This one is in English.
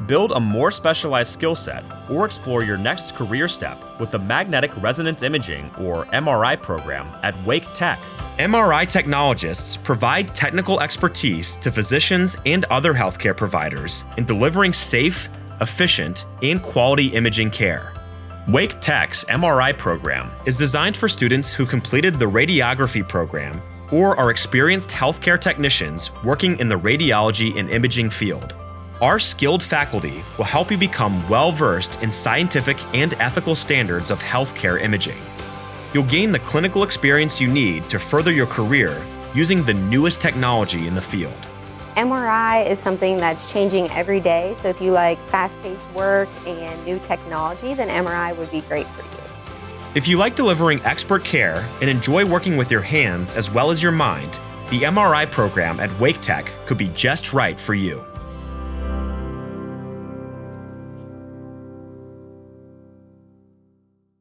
Build a more specialized skill set or explore your next career step with the Magnetic Resonance Imaging or MRI program at Wake Tech. MRI technologists provide technical expertise to physicians and other healthcare providers in delivering safe, efficient, and quality imaging care. Wake Tech's MRI program is designed for students who've completed the radiography program or are experienced healthcare technicians working in the radiology and imaging field. Our skilled faculty will help you become well-versed in scientific and ethical standards of healthcare imaging. You'll gain the clinical experience you need to further your career using the newest technology in the field. MRI is something that's changing every day, so if you like fast-paced work and new technology, then MRI would be great for you. If you like delivering expert care and enjoy working with your hands as well as your mind, the MRI program at Wake Tech could be just right for you.